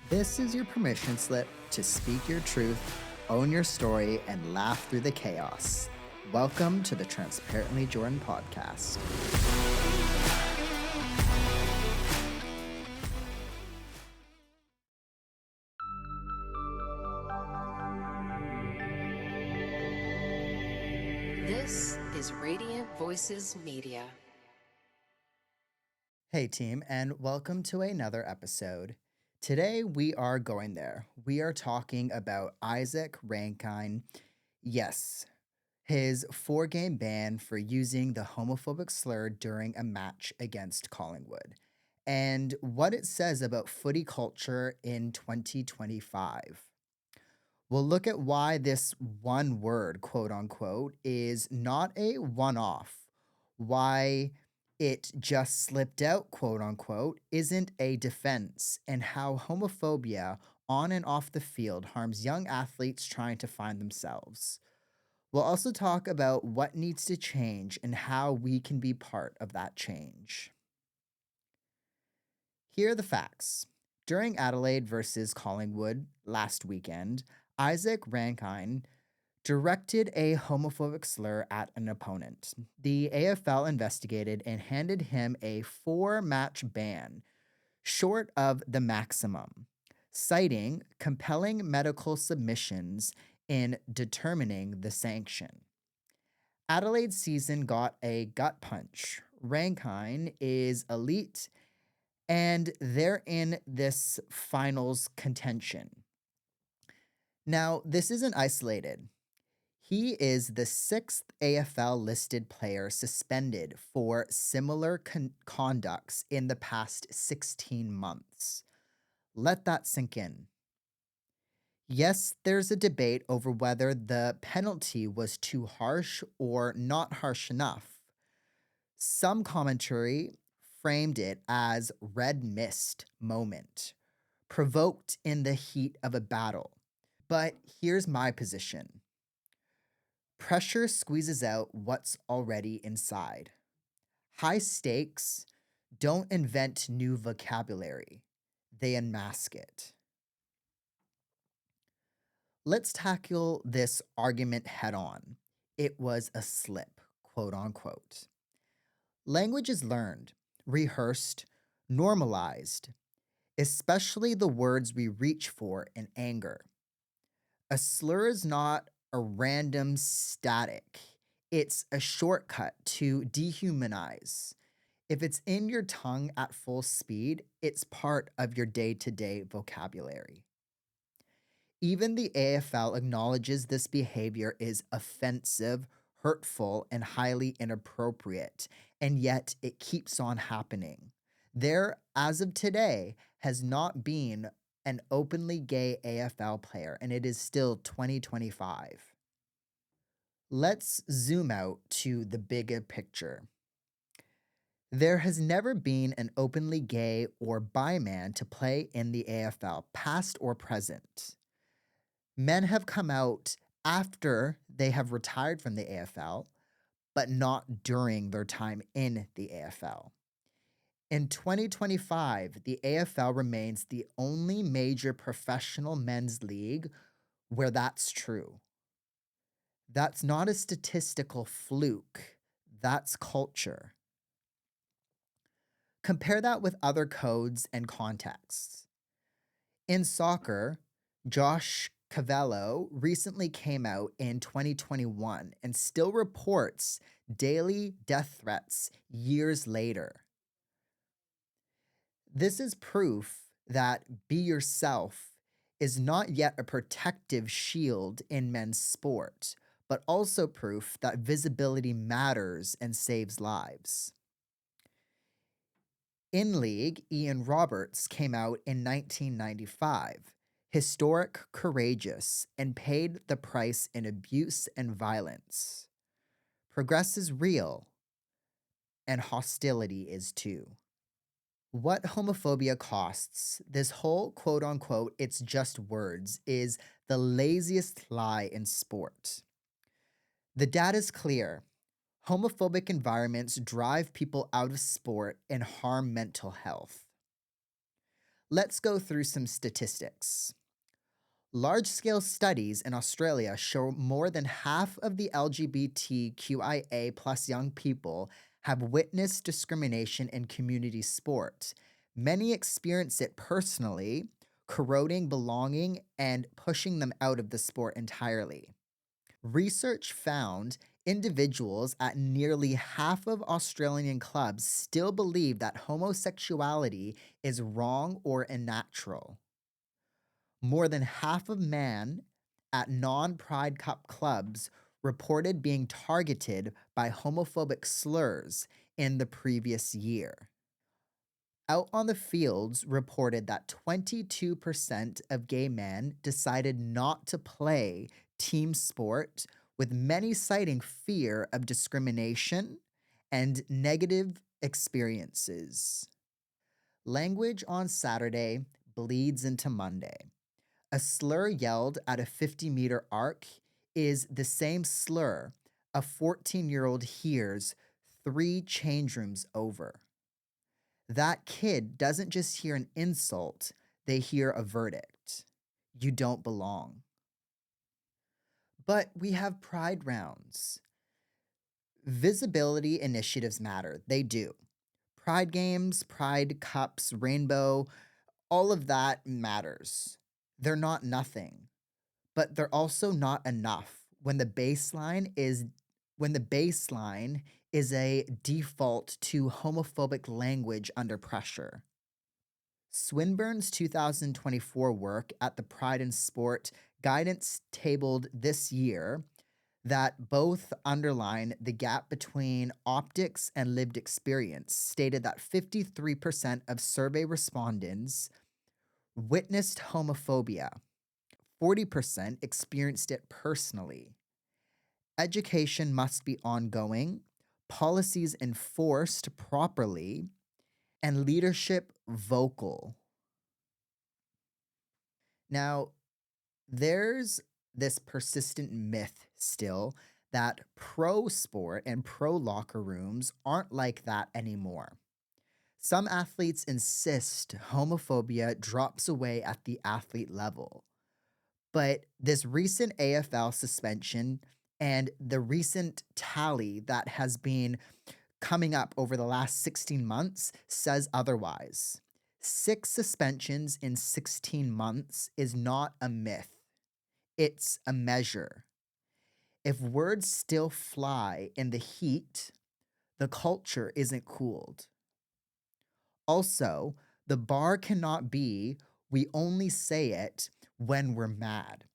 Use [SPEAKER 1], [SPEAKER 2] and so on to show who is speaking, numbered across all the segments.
[SPEAKER 1] This is your permission slip to speak your truth, own your story, and laugh through the chaos. Welcome to the Transparently Jordan podcast.
[SPEAKER 2] This is Radiant Voices Media.
[SPEAKER 1] Hey team, and welcome to another episode. Today we are going there. We are talking about Izak Rankine. Yes, his 4-game ban for using the homophobic slur during a match against Collingwood, and what it says about footy culture in 2025. We'll look at why this one word, quote unquote, is not a one off, why it just slipped out, quote unquote, isn't a defense, and how homophobia on and off the field harms young athletes trying to find themselves. We'll also talk about what needs to change and how we can be part of that change. Here are the facts. During Adelaide versus Collingwood last weekend, Izak Rankine directed a homophobic slur at an opponent. The AFL investigated and handed him a 4-match ban, short of the maximum, citing compelling medical submissions in determining the sanction. Adelaide's season got a gut punch. Rankine is elite, and they're in this finals contention. Now, this isn't isolated. He is the 6th AFL listed player suspended for similar conducts in the past 16 months. Let that sink in. Yes, there's a debate over whether the penalty was too harsh or not harsh enough. Some commentary framed it as red mist moment, provoked in the heat of a battle. But here's my position. Pressure squeezes out what's already inside. High stakes don't invent new vocabulary, they unmask it. Let's tackle this argument head on. It was a slip, quote unquote. Language is learned, rehearsed, normalized, especially the words we reach for in anger. A slur is not a random static. It's a shortcut to dehumanize. If it's in your tongue at full speed, it's part of your day-to-day vocabulary. Even the AFL acknowledges this behavior is offensive, hurtful, and highly inappropriate, and yet it keeps on happening. There, as of today, has not been an openly gay AFL player, and it is still 2025. Let's zoom out to the bigger picture. There has never been an openly gay or bi man to play in the AFL, past or present. Men have come out after they have retired from the AFL, but not during their time in the AFL. In 2025, the AFL remains the only major professional men's league where that's true. That's not a statistical fluke, that's culture. Compare that with other codes and contexts. In soccer, Josh Cavallo recently came out in 2021 and still reports daily death threats years later. This is proof that be yourself is not yet a protective shield in men's sport, but also proof that visibility matters and saves lives. In league, Ian Roberts came out in 1995, historic, courageous, and paid the price in abuse and violence. Progress is real, and hostility is too. What homophobia costs, this whole quote unquote, it's just words, is the laziest lie in sport. The data is clear. Homophobic environments drive people out of sport and harm mental health. Let's go through some statistics. Large scale studies in Australia show more than half of the LGBTQIA plus young people have witnessed discrimination in community sport. Many experience it personally, corroding belonging and pushing them out of the sport entirely. Research found individuals at nearly half of Australian clubs still believe that homosexuality is wrong or unnatural. More than half of men at non Pride Cup clubs reported being targeted by homophobic slurs in the previous year. Out on the fields reported that 22% of gay men decided not to play team sport, with many citing fear of discrimination and negative experiences. Language on Saturday bleeds into Monday. A slur yelled at a 50-meter arc is the same slur a 14-year-old hears 3 change rooms over. That kid doesn't just hear an insult, they hear a verdict. You don't belong. But we have pride rounds. Visibility initiatives matter. They do. Pride games, pride cups, rainbow, all of that matters. They're not nothing, but they're also not enough when the baseline is a default to homophobic language under pressure. Swinburne's 2024 work at the Pride in Sport guidance tabled this year that both underline the gap between optics and lived experience stated that 53% of survey respondents witnessed homophobia. 40% experienced it personally. Education must be ongoing, policies enforced properly, and leadership vocal. Now, there's this persistent myth still that pro sport and pro locker rooms aren't like that anymore. Some athletes insist homophobia drops away at the athlete level. But this recent AFL suspension and the recent tally that has been coming up over the last 16 months says otherwise. 6 suspensions in 16 months is not a myth, it's a measure. If words still fly in the heat, the culture isn't cooled. Also, the bar cannot be we only say it when we're mad.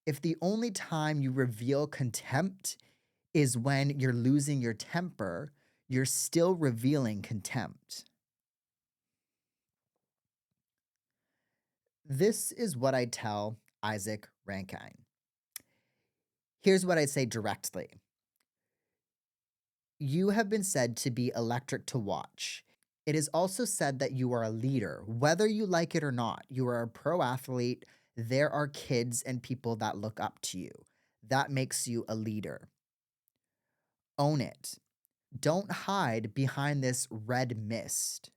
[SPEAKER 1] If the only time you reveal contempt is when you're losing your temper, you're still revealing contempt. This is what I tell Izak Rankine. Here's what I'd say directly. You have been said to be electric to watch. It is also said that you are a leader, whether you like it or not. You are a pro athlete. There are kids and people that look up to you. That makes you a leader. Own it. Don't hide behind this red mist.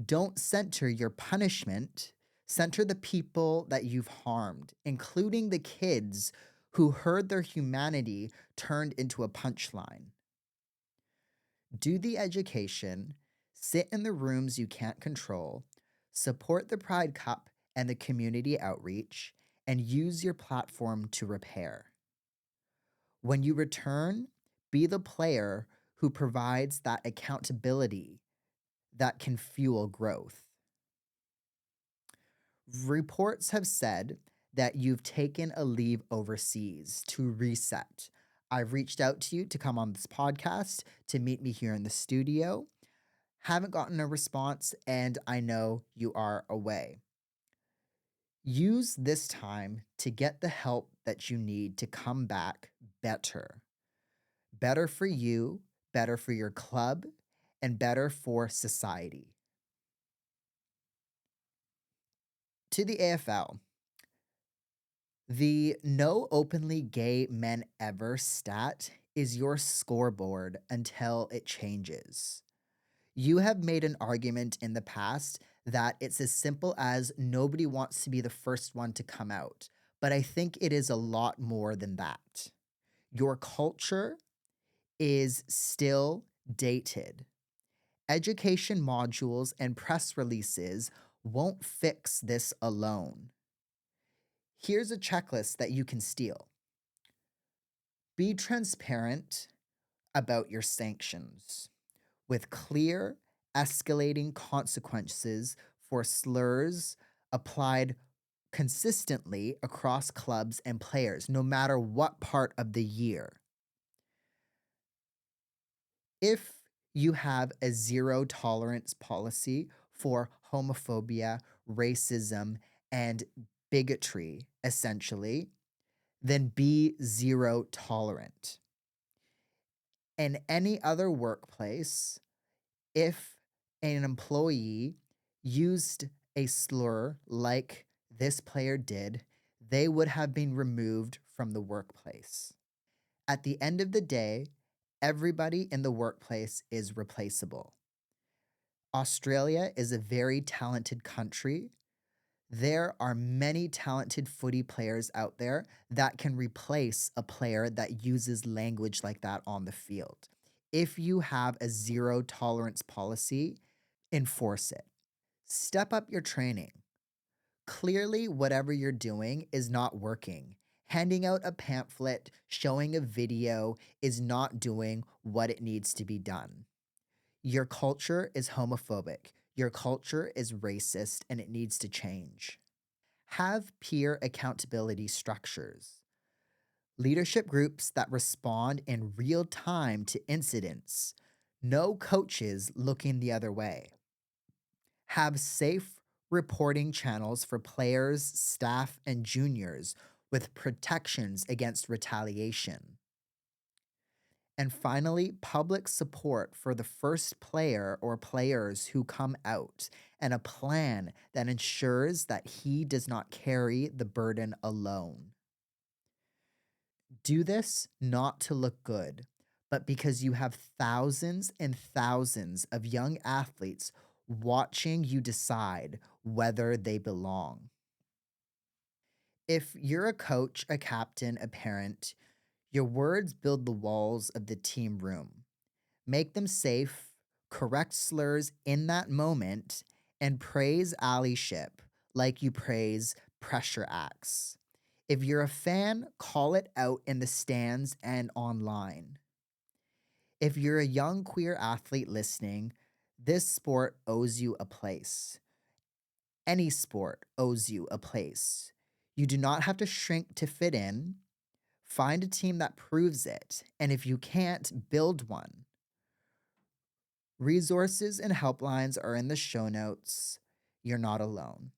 [SPEAKER 1] Don't center your punishment. Center the people that you've harmed, including the kids who heard their humanity turned into a punchline. Do the education, sit in the rooms you can't control, support the Pride Cup and the community outreach, and use your platform to repair. When you return, be the player who provides that accountability that can fuel growth. Reports have said that you've taken a leave overseas to reset. I've reached out to you to come on this podcast, to meet me here in the studio. Haven't gotten a response, and I know you are away. Use this time to get the help that you need to come back better. Better for you, better for your club, and better for society. To the AFL, the no openly gay men ever stat is your scoreboard until it changes. You have made an argument in the past that it's as simple as nobody wants to be the first one to come out. But I think it is a lot more than that. Your culture is still dated. Education modules and press releases won't fix this alone. Here's a checklist that you can steal. Be transparent about your sanctions with clear, escalating consequences for slurs applied consistently across clubs and players, no matter what part of the year. If you have a zero tolerance policy for homophobia, racism, and bigotry, essentially, then be zero tolerant. In any other workplace, if an employee used a slur like this player did, they would have been removed from the workplace. At the end of the day, everybody in the workplace is replaceable. Australia is a very talented country. There are many talented footy players out there that can replace a player that uses language like that on the field. If you have a zero tolerance policy, enforce it. Step up your training. Clearly, whatever you're doing is not working. Handing out a pamphlet, showing a video is not doing what it needs to be done. Your culture is homophobic. Your culture is racist, and it needs to change. Have peer accountability structures. Leadership groups that respond in real time to incidents. No coaches looking the other way. Have safe reporting channels for players, staff, and juniors with protections against retaliation. And finally, public support for the first player or players who come out and a plan that ensures that he does not carry the burden alone. Do this not to look good, but because you have thousands and thousands of young athletes watching you decide whether they belong. If you're a coach, a captain, a parent, your words build the walls of the team room. Make them safe, correct slurs in that moment, and praise allyship like you praise pressure acts. If you're a fan, call it out in the stands and online. If you're a young queer athlete listening, this sport owes you a place. Any sport owes you a place. You do not have to shrink to fit in. Find a team that proves it, and if you can't, build one. Resources and helplines are in the show notes. You're not alone.